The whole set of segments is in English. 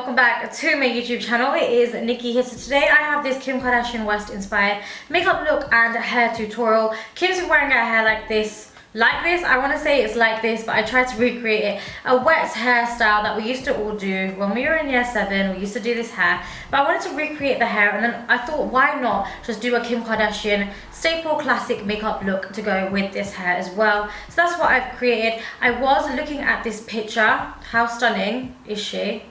welcome back to my YouTube channel. It is Nikki here. So today I have this Kim Kardashian West inspired makeup look and hair tutorial. Kim's been wearing her hair like this. I want to say it's like this, but I tried to recreate it. A wet hairstyle that we used to all do when we were in year 7. We used to do this hair, but I wanted to recreate the hair, and then I thought, why not just do a Kim Kardashian staple classic makeup look to go with this hair as well. So that's what I've created. I was looking at this picture. How stunning is she?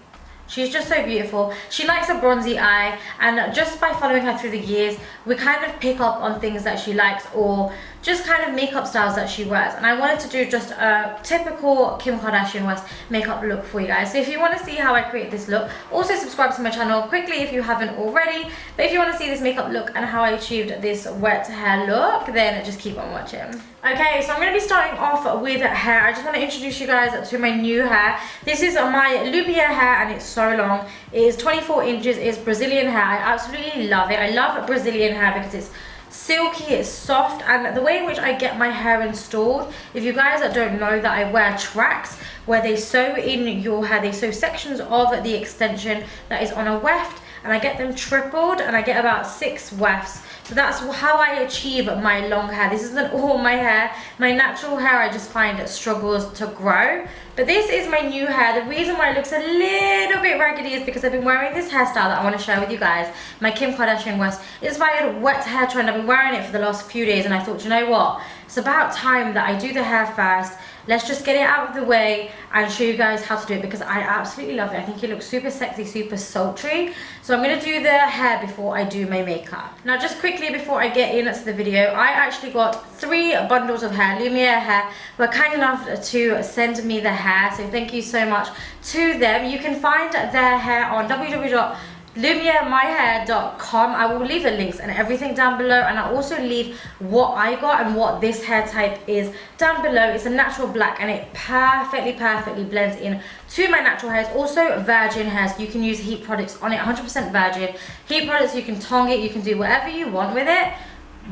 She's just so beautiful. She likes a bronzy eye, and just by following her through the years, we kind of pick up on things that she likes or just kind of makeup styles that she wears. And I wanted to do just a typical Kim Kardashian West makeup look for you guys. So if you want to see how I create this look, also subscribe to my channel quickly if you haven't already. But if you want to see this makeup look and how I achieved this wet hair look, then just keep on watching. Okay, so I'm going to be starting off with hair. I just want to introduce you guys to my new hair. This is my Lumiere hair, and it's so long. It is 24 inches. It's Brazilian hair. I absolutely love it. I love Brazilian hair because it's silky, it's soft, and the way in which I get my hair installed, if you guys don't know that I wear tracks where they sew in your hair, they sew sections of the extension that is on a weft, and I get them tripled, and I get about 6 wefts. So that's how I achieve my long hair. This isn't all my hair. My natural hair, I just find it struggles to grow. But this is my new hair. The reason why it looks a little bit raggedy is because I've been wearing this hairstyle that I want to share with you guys. My Kim Kardashian West inspired wet hair trend. I've been wearing it for the last few days, and I thought, you know what? It's about time that I do the hair first. Let's just get it out of the way and show you guys how to do it, because I absolutely love it. I think it looks super sexy, super sultry. So I'm going to do the hair before I do my makeup. Now just quickly before I get into the video, I actually got 3 bundles of hair. Lumiere Hair were kind enough to send me the hair, so thank you so much to them. You can find their hair on www.lumieremyhair.com. I will leave the links and everything down below, and I'll also leave what I got and what this hair type is down below. It's a natural black, and it perfectly blends in to my natural hairs. Also virgin hairs, so you can use heat products on it, 100% virgin heat products. You can tongue it, you can do whatever you want with it.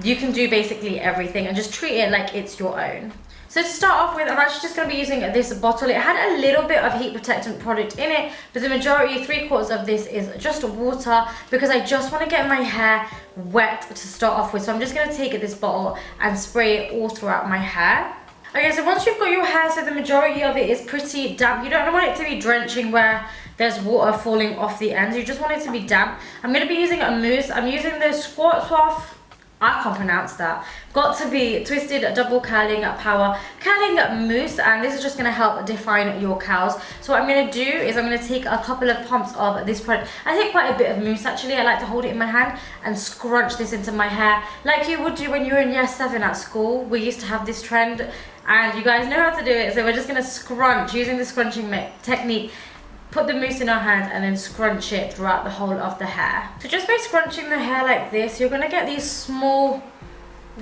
You can do basically everything and just treat it like it's your own. So to start off with, I'm actually just going to be using this bottle. It had a little bit of heat protectant product in it, but the majority, 3/4 of this, is just water, because I just want to get my hair wet to start off with. So I'm just going to take this bottle and spray it all throughout my hair. Okay, so once you've got your hair, so the majority of it is pretty damp. You don't want it to be drenching where there's water falling off the ends. You just want it to be damp. I'm going to be using a mousse. I'm using the SCHWARZKOPF. I can't pronounce that. Got to be twisted double curling power curling mousse, and this is just going to help define your curls. So what I'm going to do is I'm going to take a couple of pumps of this product. I take quite a bit of mousse actually. I like to hold it in my hand and scrunch this into my hair like you would do when you were in year 7 at school. We used to have this trend, and you guys know how to do it. So we're just going to scrunch using the scrunching technique. Put the mousse in our hand and then scrunch it throughout the whole of the hair. So just by scrunching the hair like this, you're going to get these small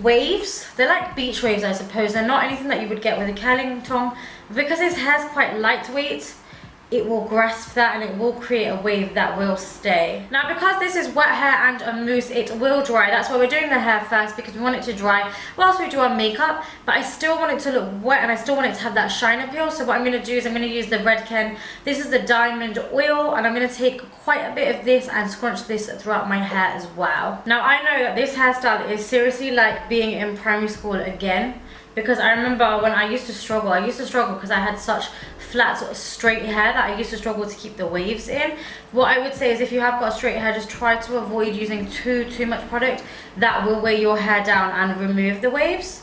waves. They're like beach waves, I suppose. They're not anything that you would get with a curling tongue. Because his hair's quite lightweight, it will grasp that and it will create a wave that will stay. Now because this is wet hair and a mousse, it will dry. That's why we're doing the hair first, because we want it to dry whilst we do our makeup, but I still want it to look wet and I still want it to have that shine appeal. So what I'm going to do is I'm going to use the REDKEN. This is the diamond oil, and I'm going to take quite a bit of this and scrunch this throughout my hair as well. Now I know that this hairstyle is seriously like being in primary school again, because I remember when I used to struggle because I had such flat straight hair that I used to struggle to keep the waves in. What I would say is if you have got straight hair, just try to avoid using too much product. That will weigh your hair down and remove the waves.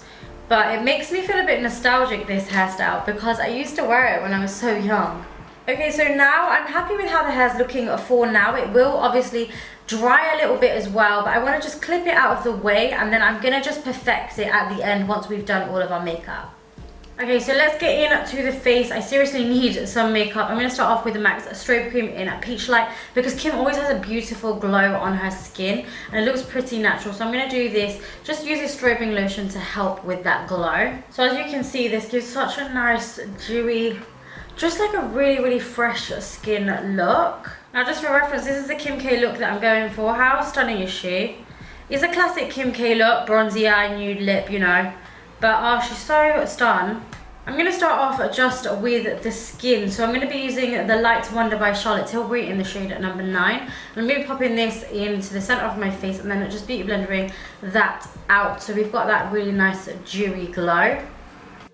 But it makes me feel a bit nostalgic, this hairstyle, because I used to wear it when I was so young. Okay, so now I'm happy with how the hair's looking for now. It will obviously dry a little bit as well, but I want to just clip it out of the way, and then I'm going to just perfect it at the end once we've done all of our makeup. Okay, so let's get into the face. I seriously need some makeup. I'm going to start off with the MAC's Strobe Cream in Peachlite, because Kim always has a beautiful glow on her skin and it looks pretty natural. So I'm going to do this, just use this strobing lotion to help with that glow. So as you can see, this gives such a nice dewy, just like a really fresh skin look. Now just for reference, this is the Kim K look that I'm going for. How stunning is she? It's a classic Kim K look, bronzy eye, nude lip, you know. But oh, she's so stunned. I'm going to start off just with the skin. So I'm going to be using the Light Wonder by Charlotte Tilbury in the shade number 9. I'm going to be popping this into the center of my face and then just beauty blending that out. So we've got that really nice dewy glow.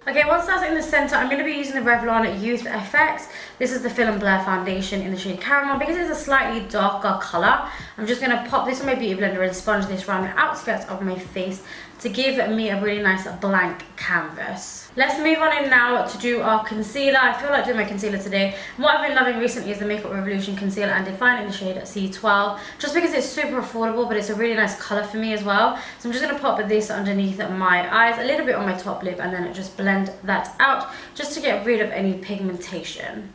Okay, once that's in the center, I'm going to be using the Revlon Youth FX. This is the Fill and Blur foundation in the shade Caramel. Because it's a slightly darker color, I'm just going to pop this on my beauty blender and sponge this around the outskirts of my face to give me a really nice blank canvas. Let's move on in now to do our concealer. I feel like doing my concealer today. And what I've been loving recently is the Makeup Revolution Conceal and Define in the shade C12. Just because it's super affordable, but it's a really nice color for me as well. So I'm just going to pop this underneath my eyes, a little bit on my top lip, and then just blend that out just to get rid of any pigmentation.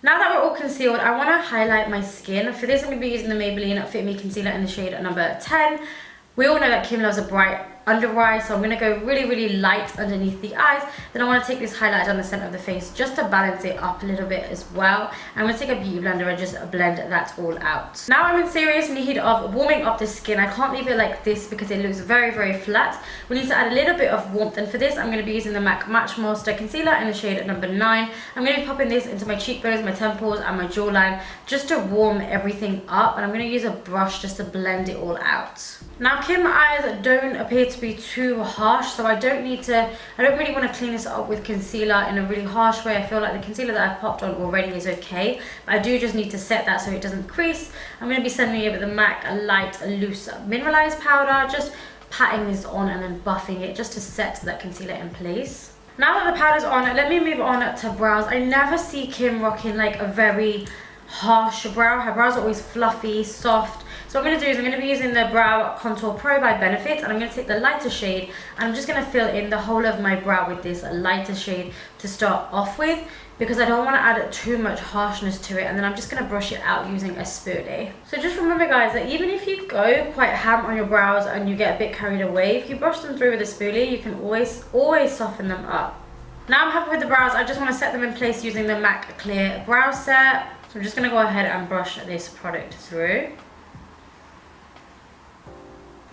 Now that we're all concealed, I want to highlight my skin. For this, I'm going to be using the Maybelline Fit Me Concealer in the shade number 10. We all know that Kim loves a bright under eye, so I'm going to go really light underneath the eyes. Then I want to take this highlight down the center of the face just to balance it up a little bit as well. I'm going to take a beauty blender and just blend that all out. Now I'm in serious need of warming up the skin. I can't leave it like this because it looks very flat. We need to add a little bit of warmth, and for this I'm going to be using the MAC Matchmaster Concealer in the shade number 9. I'm going to be popping this into my cheekbones, my temples and my jawline just to warm everything up, and I'm going to use a brush just to blend it all out. Now Kim eyes don't appear to be too harsh, so I don't really want to clean this up with concealer in a really harsh way. I feel like the concealer that I popped on already is okay, but I do just need to set that so it doesn't crease. I'm going to be sending it with the MAC Light Loose Mineralized Powder, just patting this on and then buffing it just to set that concealer in place. Now that the powder's on, let me move on to brows. I never see Kim rocking like a very harsh brow. Her brows are always fluffy, soft. So what I'm going to do is I'm going to be using the Brow Contour Pro by Benefit, and I'm going to take the lighter shade and I'm just going to fill in the whole of my brow with this lighter shade to start off with, because I don't want to add too much harshness to it, and then I'm just going to brush it out using a spoolie. So just remember guys, that even if you go quite ham on your brows and you get a bit carried away, if you brush them through with a spoolie, you can always soften them up. Now I'm happy with the brows. I just want to set them in place using the MAC Clear Brow Set. So I'm just going to go ahead and brush this product through.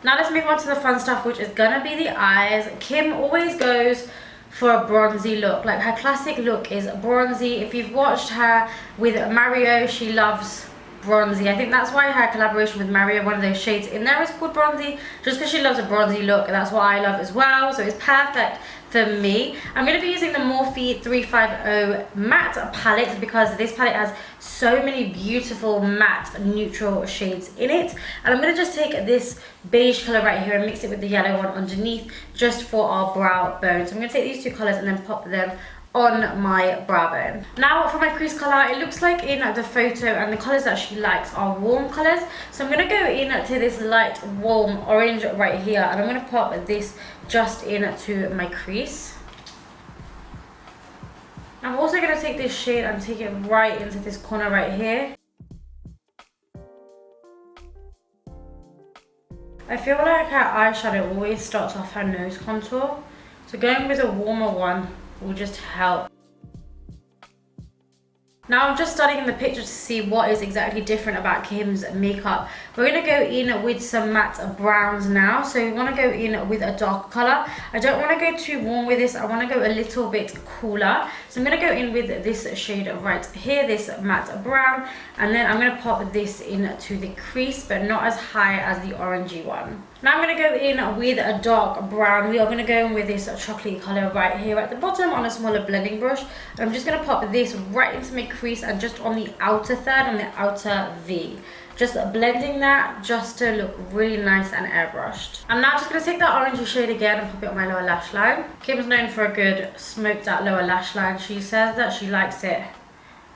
Now let's move on to the fun stuff, which is gonna be the eyes. Kim always goes for a bronzy look. Like, her classic look is bronzy. If you've watched her with Mario, she loves bronzy. I think that's why her collaboration with Mario, one of those shades in there, is called bronzy, just because she loves a bronzy look. That's what I love as well, so it's perfect for me. I'm going to be using the Morphe 350 matte palette because this palette has so many beautiful matte neutral shades in it, and I'm going to just take this beige color right here and mix it with the yellow one underneath just for our brow bone. So I'm going to take these two colors and then pop them on my brow bone. Now for my crease color, it looks like in the photo and the colors that she likes are warm colors, so I'm going to go in to this light warm orange right here, and I'm going to pop this just into my crease. I'm also going to take this shade and take it right into this corner right here. I feel like her eyeshadow always starts off her nose contour, so going with a warmer one will just help. Now I'm just studying the picture to see what is exactly different about Kim's makeup. We're going to go in with some matte browns now. So we want to go in with a dark color. I don't want to go too warm with this. I want to go a little bit cooler. So I'm going to go in with this shade right here, this matte brown. And then I'm going to pop this into the crease, but not as high as the orangey one. Now I'm going to go in with a dark brown. We are going to go in with this chocolatey color right here at the bottom on a smaller blending brush. And I'm just going to pop this right into my crease and just on the outer third, on the outer V. Just blending that just to look really nice and airbrushed. I'm now just going to take that orangey shade again and pop it on my lower lash line. Kim's known for a good smoked out lower lash line. She says that she likes it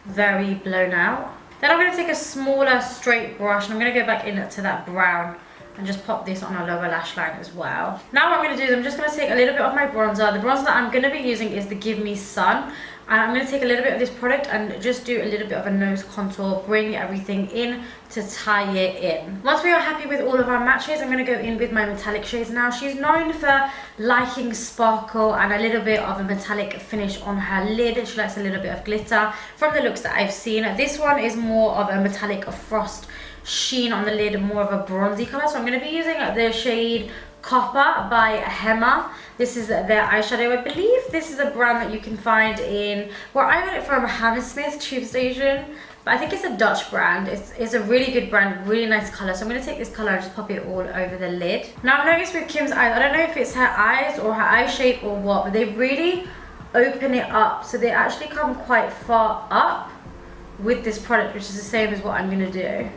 very blown out. Then I'm going to take a smaller straight brush and I'm going to go back into that brown and just pop this on our lower lash line as well. Now what I'm going to do is I'm just going to take a little bit of my bronzer. The bronzer that I'm going to be using is the Give Me Sun. And I'm going to take a little bit of this product and just do a little bit of a nose contour, bring everything in to tie it in. Once we are happy with all of our matte shades, I'm going to go in with my metallic shades now. She's known for liking sparkle and a little bit of a metallic finish on her lid. She likes a little bit of glitter from the looks that I've seen. This one is more of a metallic frost sheen on the lid, more of a bronzy color. So I'm going to be using the shade Copper by HEMA. This is their eyeshadow. I believe this is a brand that you can find in, well, I got it from Hammersmith Tube Station, but I think it's a Dutch brand. It's a really good brand, really nice colour. So I'm going to take this colour and just pop it all over the lid. Now I've noticed with Kim's eyes, I don't know if it's her eyes or her eye shape or what, but they really open it up. So they actually come quite far up with this product, which is the same as what I'm going to do.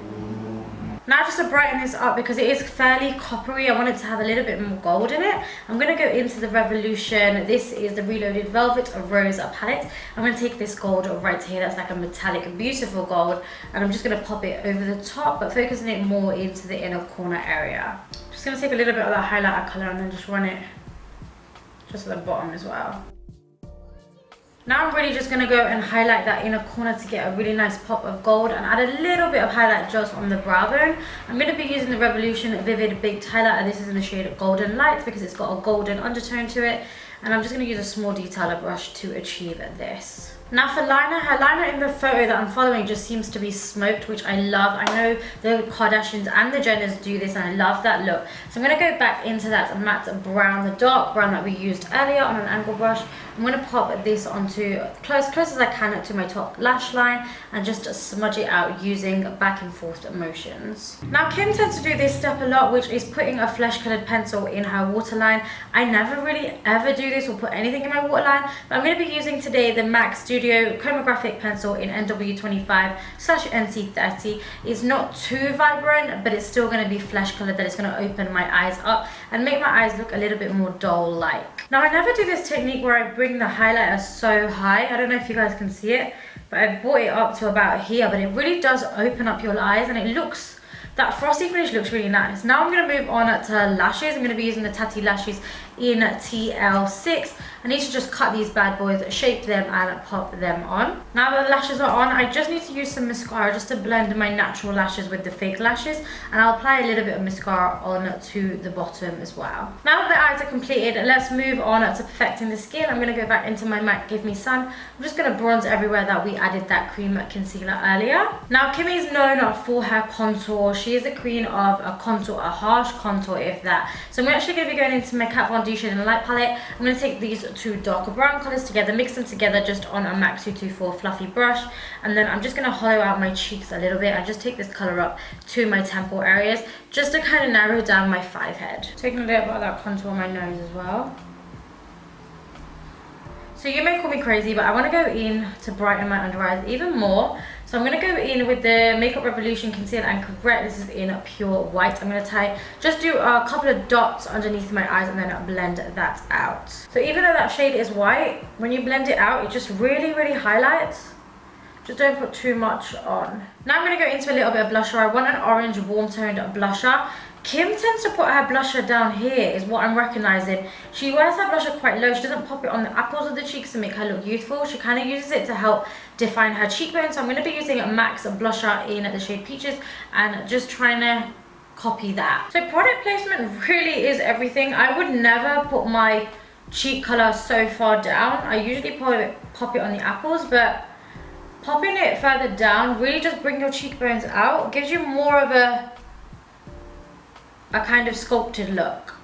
Now just to brighten this up, because it is fairly coppery, I want it to have a little bit more gold in it. I'm going to go into the Revolution. This is the Reloaded Velvet Rose palette. I'm going to take this gold right here, that's like a metallic, beautiful gold, and I'm just going to pop it over the top, but focusing it more into the inner corner area. Just going to take a little bit of that highlighter colour and then just run it just at the bottom as well. Now I'm really just going to go and highlight that inner corner to get a really nice pop of gold and add a little bit of highlight just on the brow bone. I'm going to be using the Revolution Vivid Baked Highlighter. This is in the shade Golden Light because it's got a golden undertone to it. And I'm just going to use a small detailer brush to achieve this. Now for liner, her liner in the photo that I'm following just seems to be smoked, which I love. I know the Kardashians and the Jenners do this and I love that look. So I'm going to go back into that matte brown, the dark brown that we used earlier on an angle brush. I'm going to pop this onto close as I can to my top lash line and just smudge it out using back and forth motions. Now Kim tends to do this step a lot, which is putting a flesh colored pencil in her waterline. I never really ever do this or put anything in my waterline, but I'm going to be using today the MAC Studio Chromographic Pencil in NW25/NC30. It's not too vibrant, but it's still going to be flesh colored, that it's going to open my eyes up and make my eyes look a little bit more doll-like. Now I never do this technique where I bring the highlighter so high. I don't know if you guys can see it, but I brought it up to about here, but it really does open up your eyes and it looks, that frosty finish looks really nice. Now I'm going to move on to lashes. I'm going to be using the Tatti Lashes in TL6. I need to just cut these bad boys, shape them and pop them on. Now that the lashes are on, I just need to use some mascara just to blend my natural lashes with the fake lashes, and I'll apply a little bit of mascara on to the bottom as well. Now that the eyes are completed, let's move on to perfecting the skin. I'm going to go back into my MAC Give Me Sun. I'm just going to bronze everywhere that we added that cream concealer earlier. Now Kim is known for her contour. She is the queen of a contour, a harsh contour if that. So I'm actually going to be going into my Kat Von D shade in a light palette. I'm going to take these two darker brown colors together, mix them together just on a MAC 224 fluffy brush, and then I'm just going to hollow out my cheeks a little bit. I just take this color up to my temple areas just to kind of narrow down my 5 head. Taking a little bit of that contour on my nose as well. So you may call me crazy, but I want to go in to brighten my under eyes even more. So I'm going to go in with the Makeup Revolution Conceal and Correct. This is in pure white. I'm going to just do a couple of dots underneath my eyes and then blend that out. So even though that shade is white, when you blend it out, it just really, really highlights. Just don't put too much on. Now I'm going to go into a little bit of blusher. I want an orange warm toned blusher. Kim tends to put her blusher down here is what I'm recognizing. She wears her blusher quite low. She doesn't pop it on the apples of the cheeks to make her look youthful. She kind of uses it to help define her cheekbones. So I'm going to be using a MAC's blusher in the shade Peaches and just trying to copy that. So product placement really is everything. I would never put my cheek color so far down. I usually pop it on the apples, but popping it further down really just bring your cheekbones out. Gives you more of a kind of sculpted look.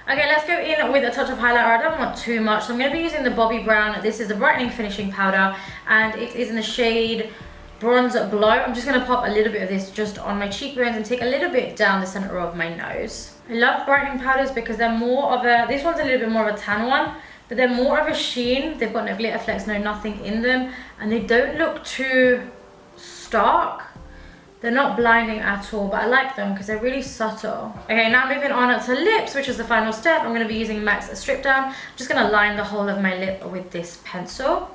Okay, let's go in with a touch of highlighter. I don't want too much, so I'm going to be using the Bobbi Brown. This is the brightening finishing powder and it is in the shade Bronze Glow. I'm just going to pop a little bit of this just on my cheekbones and take a little bit down the center of my nose. I love brightening powders because they're more of a, this one's a little bit more of a tan one, but they're more of a sheen. They've got no glitter flecks, no nothing in them, and they don't look too stark. They're not blinding at all, but I like them because they're really subtle. Okay, now moving on to lips, which is the final step. I'm going to be using MAC's Strip Down. I'm just going to line the whole of my lip with this pencil.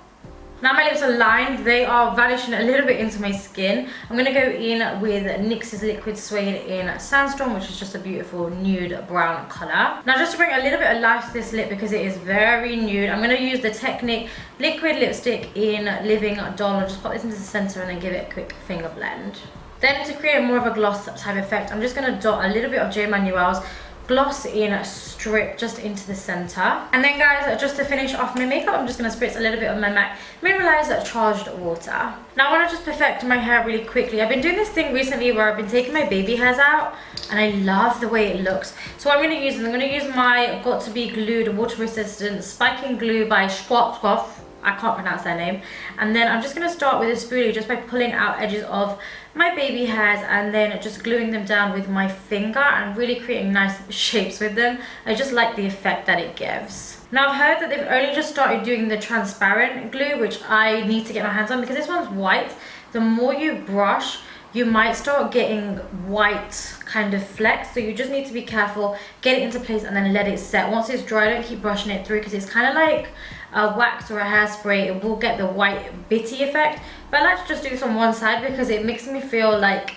Now my lips are lined, they are vanishing a little bit into my skin. I'm going to go in with NYX's Liquid Suede in Sandstorm, which is just a beautiful nude brown colour. Now just to bring a little bit of life to this lip because it is very nude, I'm going to use the Technique Liquid Lipstick in Living Doll. I'll just pop this into the centre and then give it a quick finger blend. Then to create more of a gloss type effect, I'm just going to dot a little bit of J. Manuel's gloss in strip just into the center. And then guys, just to finish off my makeup, I'm just going to spritz a little bit of my MAC Mineralized Charged Water. Now I want to just perfect my hair really quickly. I've been doing this thing recently where I've been taking my baby hairs out, and I love the way it looks. So what I'm going to use is I'm going to use my Got To Be Glued Water Resistant Spiking Glue by SCHWARZKOPF. I can't pronounce their name. And then I'm just going to start with a spoolie just by pulling out edges of my baby hairs and then just gluing them down with my finger and really creating nice shapes with them. I just like the effect that it gives. Now I've heard that they've only just started doing the transparent glue, which I need to get my hands on because this one's white. The more you brush, you might start getting white kind of flecks, so you just need to be careful, get it into place and then let it set. Once it's dry, don't keep brushing it through because it's kind of like a wax or a hairspray. It will get the white bitty effect, but I like to just do this on one side because it makes me feel like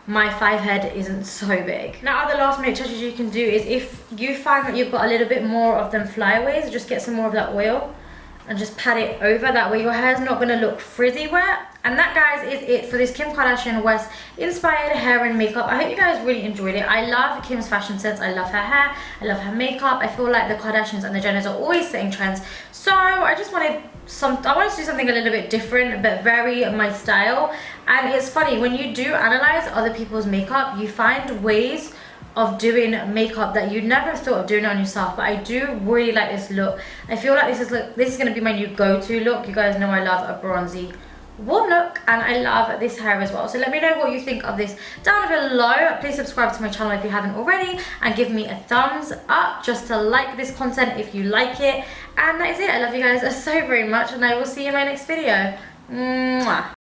my 5 head isn't so big. Now other last minute touches you can do is if you find that you've got a little bit more of them flyaways, just get some more of that oil and just pat it over. That way your hair's not going to look frizzy wet. And that, guys, is it for this Kim Kardashian West inspired hair and makeup. I hope you guys really enjoyed it. I love Kim's fashion sense. I love her hair. I love her makeup. I feel like the Kardashians and the Jenners are always setting trends. So I just wanted I wanted to do something a little bit different but very my style. And it's funny, when you do analyze other people's makeup, you find ways of doing makeup that you never thought of doing on yourself. But I do really like this look. I feel like this is going to be my new go-to look. You guys know I love a bronzy warm look, and I love this hair as well. So let me know what you think of this down below. Please subscribe to my channel if you haven't already, and give me a thumbs up just to like this content if you like it. And that is it. I love you guys so very much, and I will see you in my next video. Mwah.